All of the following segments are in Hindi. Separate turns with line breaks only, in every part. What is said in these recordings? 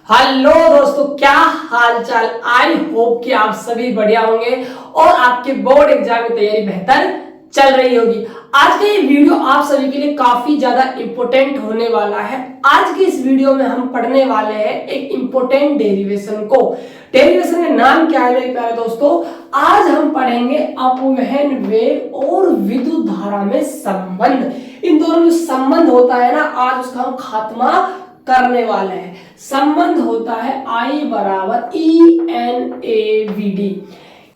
हेलो दोस्तों, क्या हाल चाल। आई होप कि आप सभी बढ़िया होंगे और आपके बोर्ड एग्जाम की तैयारी बेहतर चल रही होगी। आज का ये वीडियो आप सभी के लिए काफी ज्यादा इंपॉर्टेंट होने वाला है। आज की इस वीडियो में हम पढ़ने वाले हैं एक इंपॉर्टेंट डेरिवेशन को। डेरिवेशन का नाम क्या है मेरे प्यारे दोस्तों? आज हम पढ़ेंगे अपवहन वेग और विद्युत धारा में संबंध। इन दोनों में संबंध होता है ना, आज उसका हम खात्मा करने वाले हैं। संबंध होता है I बराबर E/NA/VD।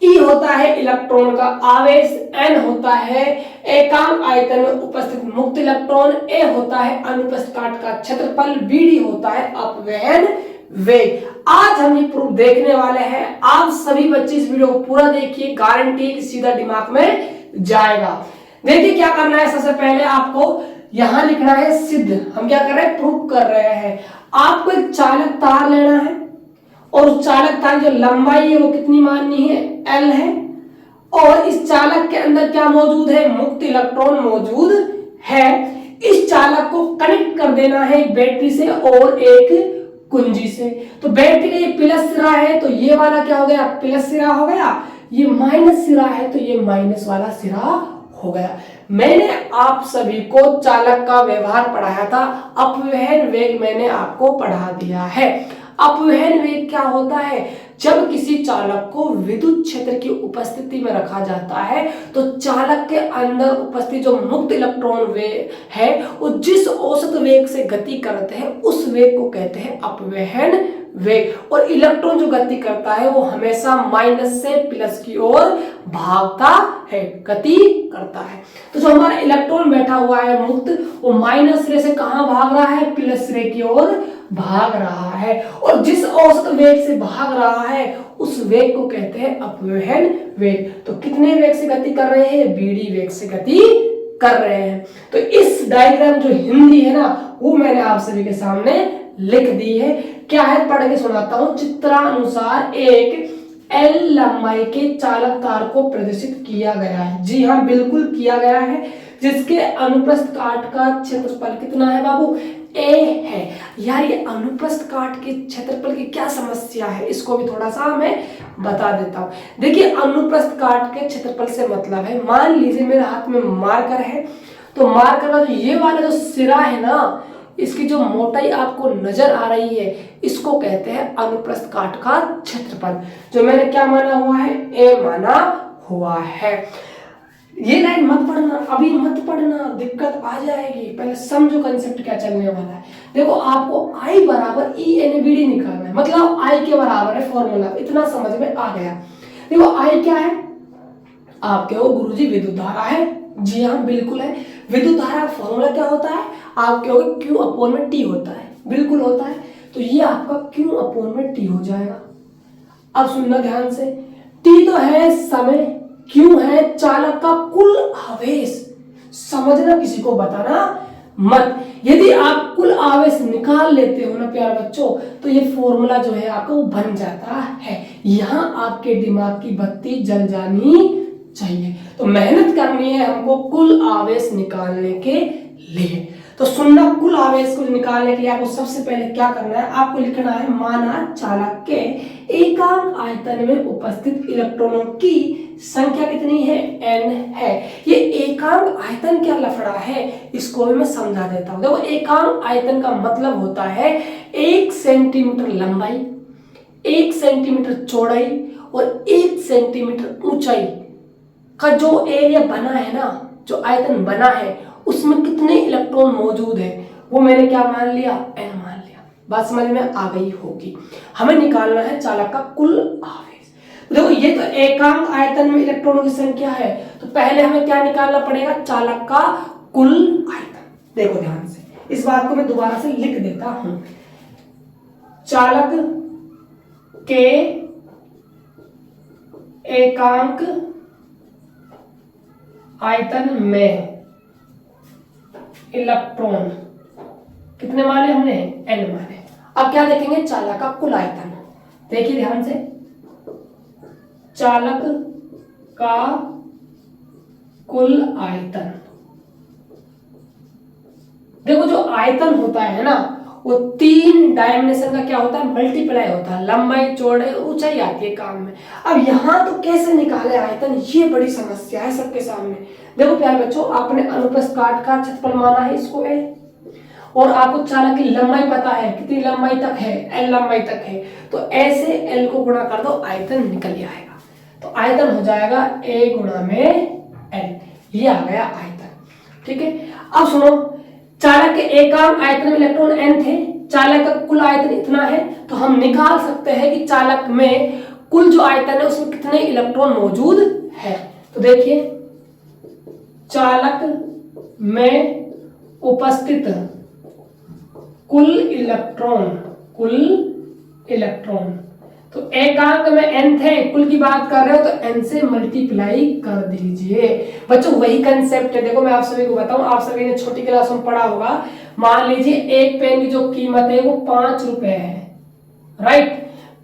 E होता है इलेक्ट्रॉन का आवेश, N होता है एकांक आयतन में उपस्थित मुक्त इलेक्ट्रॉन, A होता है अनुप्रस्थ काट का क्षेत्रफल, VD होता है अपवहन वेग। आज हम ये प्रूफ देखने वाले हैं। आप सभी बच्चे इस वीडियो को पूरा देखिए, गारंटी कि सीधा दिमाग में जाएगा। देखिए क्या करना है। सबसे पहले आपको यहां लिखना है सिद्ध। हम क्या कर रहे हैं? प्रूफ कर रहे हैं। आपको एक चालक तार लेना है और उस चालक तार जो लंबाई है वो कितनी माननी है? L है। और इस चालक के अंदर क्या मौजूद है? मुक्त इलेक्ट्रॉन मौजूद है। इस चालक को कनेक्ट कर देना है एक बैटरी से और एक कुंजी से। तो बैटरी का ये प्लस सिरा है तो ये वाला क्या हो गया? प्लस सिरा हो गया। ये माइनस सिरा है तो ये माइनस वाला सिरा हो गया। मैंने आप सभी को चालक का व्यवहार पढ़ाया था, अपवहन वेग मैंने आपको पढ़ा दिया है। अपवहन वेग क्या होता है? जब किसी चालक को विद्युत क्षेत्र की उपस्थिति में रखा जाता है तो चालक के अंदर उपस्थित जो मुक्त इलेक्ट्रॉन वेग है वो जिस औसत वेग से गति करते हैं उस वेग को कहते हैं अपवहन वेग। और इलेक्ट्रॉन जो गति करता है वो हमेशा माइनस से प्लस की ओर भागता है, गति करता है। तो जो हमारा इलेक्ट्रॉन बैठा हुआ है मुक्त, वो माइनस सिरे से कहां भाग रहा है? प्लस सिरे की ओर भाग रहा है। और जिस औसत वेग से भाग रहा है उस वेग को कहते हैं अपवहन वेग। तो कितने वेग से गति कर रहे हैं? बीडी वेग से गति कर रहे हैं। तो इस डायग्राम जो हिंदी है ना वो मैंने आप सभी के सामने लिख दी है। क्या है? पढ़ के सुनाता हूं। चित्रानुसार एक L लंबाई के चालक तार को प्रदर्शित किया गया है। जी हाँ, बिल्कुल किया गया है। जिसके अनुप्रस्थ काट का क्षेत्रफल कितना है बाबू? A है। यार ये अनुप्रस्थ काट के क्षेत्रफल की क्या समस्या है, इसको भी थोड़ा सा मैं बता देता हूँ। देखिए अनुप्रस्थ काट के क्षेत्रफल से मतलब है, मान लीजिए मेरे हाथ में मार्कर है तो मार्कर का जो ये वाला जो सिरा है ना, इसकी जो मोटाई आपको नजर आ रही है इसको कहते हैं अनुप्रस्थ काट का क्षेत्रफल। जो मैंने क्या माना हुआ है? A माना हुआ है। ये लाइन मत पढ़ना, अभी मत पढ़ना, दिक्कत आ जाएगी। पहले समझो कंसेप्ट क्या चलने वाला है। देखो आपको I बराबर E/NA/VD निकालना है, मतलब I के बराबर है फॉर्मूला। इतना समझ में आ गया। देखो I क्या है? आपके वो गुरुजी विद्युत धारा है। जी हाँ बिल्कुल है। विद्युत धारा का फॉर्मूला क्या होता है? आपके होगा Q/T होता है। बिल्कुल होता है। तो ये आपका Q/T हो जाएगा। अब सुनना ध्यान से। T तो है समय, Q है चालक का कुल आवेश। समझना, किसी को बताना मत। यदि आप कुल आवेश निकाल लेते हो ना प्यारे बच्चों तो ये फॉर्मूला जो है आपका वो बन जाता है। यहां आपके दिमाग की बत्ती जल जानी चाहिए। तो मेहनत करनी है हमको कुल आवेश निकालने के लिए। तो सुनना, कुल आवेश को निकालने के लिए आपको सबसे पहले क्या करना है? आपको लिखना है माना चालक के एकांक आयतन में उपस्थित इलेक्ट्रॉनों की संख्या कितनी है? N है। ये एकांक आयतन क्या लफड़ा है इसको भी मैं समझा देता हूं। देखो एकांक आयतन का मतलब होता है 1 सेंटीमीटर लंबाई, 1 सेंटीमीटर चौड़ाई और 1 सेंटीमीटर ऊंचाई का जो एरिया बना है ना, जो आयतन बना है उसमें कितने इलेक्ट्रॉन मौजूद है वो मैंने क्या मान लिया? N मान लिया। बात समझ में आ गई होगी। हमें निकालना है चालक का कुल आवेश। तो देखो ये तो एकांक आयतन में इलेक्ट्रॉनों की संख्या है, तो पहले हमें क्या निकालना पड़ेगा? चालक का कुल आयतन। देखो ध्यान से, इस बात को मैं दोबारा से लिख देता हूं। चालक के एकांक आयतन में इलेक्ट्रॉन कितने माने हमने? N माने। अब क्या देखेंगे? चालक का कुल आयतन। देखिए ध्यान से, चालक का कुल आयतन। देखो जो आयतन होता है ना वो 3 डायमेंशन का क्या होता है, मल्टीप्लाई होता है, लंबाई चौड़ाई ऊंचाई आती है काम में। अब यहाँ तो कैसे निकाले आयतन, ये बड़ी समस्या है सबके सामने। देखो प्यारे बच्चों, आपने अनुप्रस्थ काट का क्षेत्रफल माना है इसको a, और आपको चालक की लंबाई पता है, कितनी लंबाई तक है, l लंबाई तक है, तो ऐसे l को गुणा कर दो, आयतन निकल आएगा। तो आयतन हो जाएगा a गुणा में l, ये आ गया आयतन। ठीक है, अब सुनो, चालक के एकांक आयतन में इलेक्ट्रॉन n थे, चालक का कुल आयतन इतना है, तो हम निकाल सकते हैं कि चालक में कुल जो आयतन है उसमें कितने इलेक्ट्रॉन मौजूद है। तो देखिए, चालक में उपस्थित कुल इलेक्ट्रॉन, तो एकांक में n थे, कुल की बात कर रहे हो तो n से मल्टीप्लाई कर दीजिए। बच्चों वही कंसेप्ट है, देखो मैं आप सभी को बताऊं, आप सभी ने छोटी क्लास में पढ़ा होगा। मान लीजिए एक पेन की जो कीमत है वो 5 रुपए है, राइट।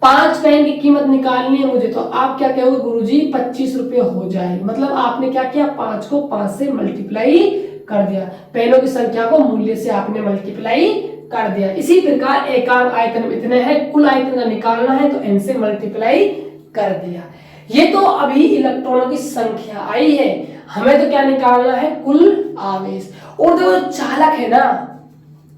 5 पेन की कीमत निकालनी है मुझे, तो आप क्या कहोगे, गुरुजी 25 रुपए हो जाए। मतलब आपने क्या किया, 5 को 5 से मल्टीप्लाई कर दिया, पेनों की संख्या को मूल्य से आपने मल्टीप्लाई कर दिया। इसी प्रकार एकांक आयतन इतने हैं, कुल आयतन का निकालना है तो n से मल्टीप्लाई कर दिया। ये तो अभी इलेक्ट्रॉनों की संख्या आई है, हमें तो क्या निकालना है, कुल आवेश। और देखो चालक है ना,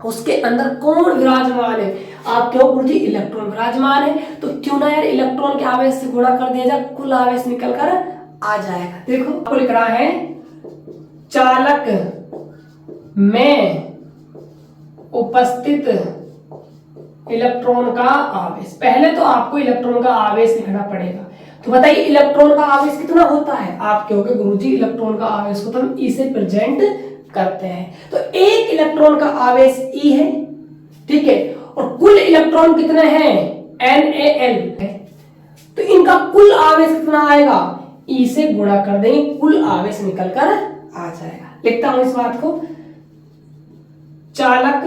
उसके अंदर कौन विराजमान है, आप कहो गुरुजी इलेक्ट्रॉन विराजमान है, तो क्यों ना यार इलेक्ट्रॉन के आवेश से गुणा कर दिया जाए, कुल आवेश निकल कर आ जाएगा। देखो आपको लिख रहा है चालक में उपस्थित इलेक्ट्रॉन का आवेश। पहले तो आपको इलेक्ट्रॉन का आवेश लिखना पड़ेगा। तो बताइए इलेक्ट्रॉन का आवेश कितना होता है, आप कहोगे गुरुजी इलेक्ट्रॉन का आवेश को तो हम ई से प्रेजेंट करते हैं, तो एक इलेक्ट्रॉन का आवेश ई है, ठीक है, और कुल इलेक्ट्रॉन कितने हैं, NaL है, तो इनका कुल आवेश कितना आएगा, ई से गुणा कर देंगे, कुल आवेश निकल कर आ जाएगा। लिखता हूं इस बात को, चालक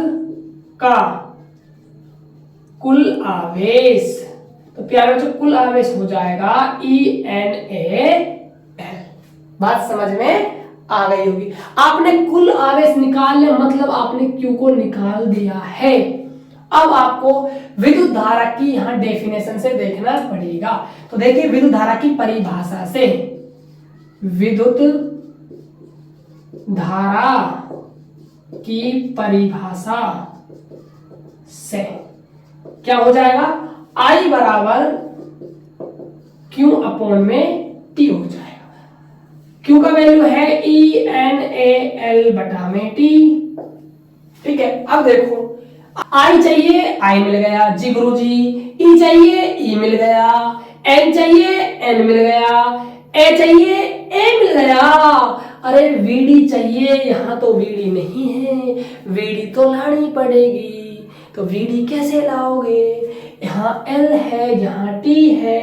का कुल आवेश, तो प्यारे बच्चों कुल आवेश हो जाएगा ENaL। बात समझ में आ गई होगी। आपने कुल आवेश निकाल लिया, मतलब आपने Q को निकाल दिया है। अब आपको विद्युत धारा की यहां डेफिनेशन से देखना पड़ेगा। तो देखिए विद्युत धारा की परिभाषा से, विद्युत धारा की परिभाषा से क्या हो जाएगा, I बराबर Q अपॉन में T हो जाएगा। Q का वैल्यू है ENaL बटा में T। ठीक है, अब देखो I चाहिए, I मिल गया जी गुरुजी, E चाहिए, E मिल गया, N चाहिए, N मिल गया, A चाहिए, A मिल गया। अरे VD चाहिए, यहाँ तो VD नहीं है, VD तो लानी पड़ेगी। तो VD कैसे लाओगे, यहाँ L है, यहाँ T है,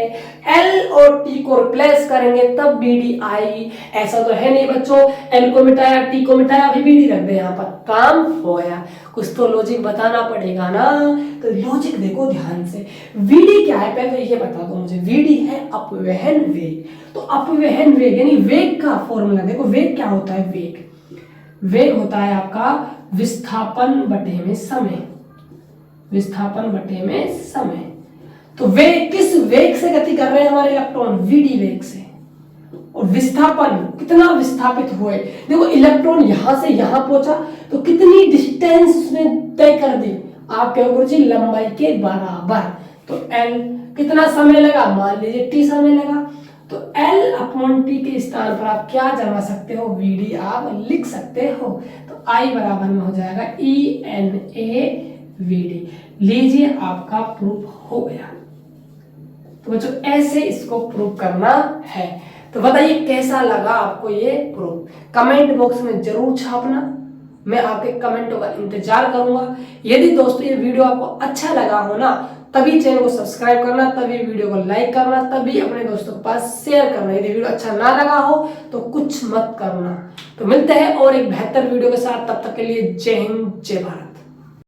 L और T को रिप्लेस करेंगे तब VD आई। ऐसा तो है नहीं बच्चों, L को मिटाया, T को मिटाया, अभी VD रख दे, यहाँ पर काम हो गया। कुछ तो लॉजिक बताना पड़ेगा ना, तो लॉजिक देखो ध्यान से। VD क्या है पहले ये बता दो मुझे। VD है अपवहन वेग। तो अपवहन वेग यानी वेग का फॉर्मूला देखो, वेग क्या होता है, वेग होता है आपका विस्थापन बटे में समय, विस्थापन बटे में समय। तो वेग, किस वेग से गति कर रहे हैं हमारे इलेक्ट्रॉन, VD वेग से। और विस्थापन कितना विस्थापित हुए, देखो इलेक्ट्रॉन यहां से यहां पहुंचा तो कितनी डिस्टेंस उसने तय कर दी, आप कहोगे गुरुजी लंबाई के बराबर। तो L कितना समय लगा, मान लीजिए T समय लगा, तो L अपॉन T के स्थान पर आप क्या जमा सकते हो, VD आप लिख सकते हो। तो I बराबर में हो जाएगा ENaVD। लीजिए आपका प्रूफ हो गया। तो बच्चों ऐसे इसको प्रूव करना है। तो बताइए कैसा लगा आपको ये प्रूफ, कमेंट बॉक्स में जरूर छापना, मैं आपके कमेंटों का इंतजार करूंगा। यदि दोस्तों ये वीडियो आपको अच्छा लगा हो ना, तभी चैनल को सब्सक्राइब करना, तभी वीडियो को लाइक करना, तभी अपने दोस्तों के पास शेयर करना। यदि वीडियो अच्छा ना लगा हो तो कुछ मत करना। तो मिलते हैं और एक बेहतर वीडियो के साथ, तब तक के लिए जय हिंद जय भारत।